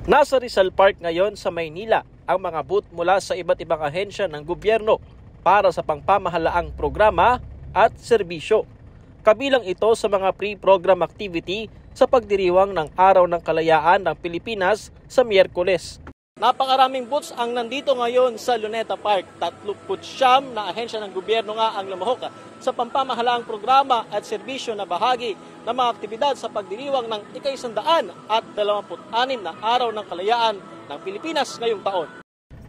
Nasa Rizal Park ngayon sa Maynila ang mga booth mula sa iba't ibang ahensya ng gobyerno para sa pangpamahalaang programa at serbisyo. Kabilang ito sa mga pre-program activity sa pagdiriwang ng Araw ng Kalayaan ng Pilipinas sa Miyerkules. Napakaraming booths ang nandito ngayon sa Luneta Park. 39 na ahensya ng gobyerno nga ang lumahok sa pampamahalaang programa at serbisyo na bahagi ng mga aktibidad sa pagdiriwang ng ika-126 na Araw ng Kalayaan ng Pilipinas ngayong taon.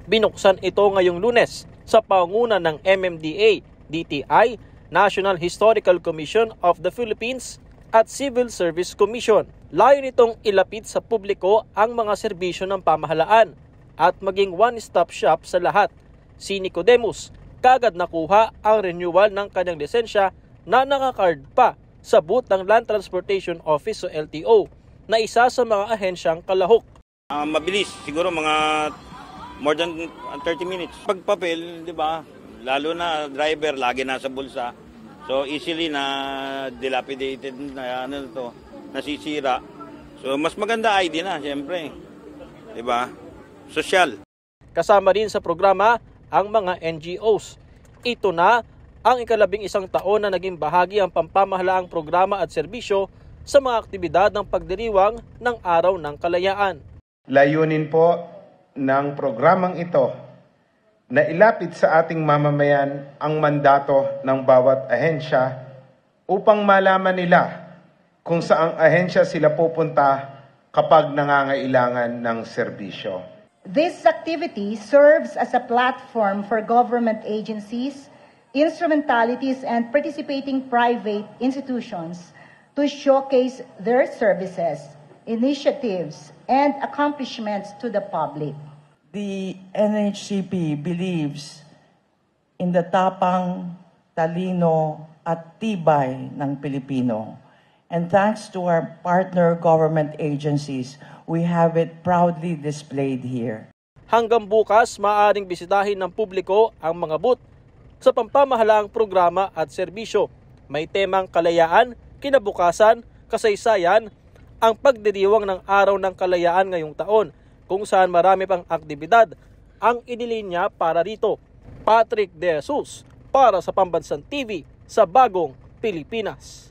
Binuksan ito ngayong Lunes sa pangunguna ng MMDA, DTI, National Historical Commission of the Philippines at Civil Service Commission. Layo nitong ilapit sa publiko ang mga serbisyo ng pamahalaan at maging one-stop shop sa lahat. Si Nicodemus, kagad nakuha ang renewal ng kanyang lisensya na nakakard pa sa booth ng Land Transportation Office o LTO na isa sa mga ahensyang kalahok. Mabilis, siguro mga more than 30 minutes. Pagpapel, di ba? Lalo na driver, lagi nasa bulsa. So easily na dilapidated na nasisira. So mas maganda ID na, siyempre. 'Di ba? Social. Kasama rin sa programa ang mga NGOs. Ito na ang ika-11 taon na naging bahagi ang pampamahalaang programa at serbisyo sa mga aktibidad ng pagdiriwang ng Araw ng Kalayaan. Layunin po ng programang ito na ilapit sa ating mamamayan ang mandato ng bawat ahensya upang malaman nila kung saang ahensya sila pupunta kapag nangangailangan ng serbisyo. This activity serves as a platform for government agencies, instrumentalities, and participating private institutions to showcase their services, initiatives, and accomplishments to the public. The NHCP believes in the tapang, talino at tibay ng Pilipino. And thanks to our partner government agencies, we have it proudly displayed here. Hanggang bukas, maaaring bisitahin ng publiko ang mga booth sa pampamahalaang programa at serbisyo. May temang kalayaan, kinabukasan, kasaysayan, ang pagdiriwang ng Araw ng Kalayaan ngayong taon, kung saan marami pang aktibidad ang inilinya para rito. Patrick De Jesus para sa Pambansang TV sa Bagong Pilipinas.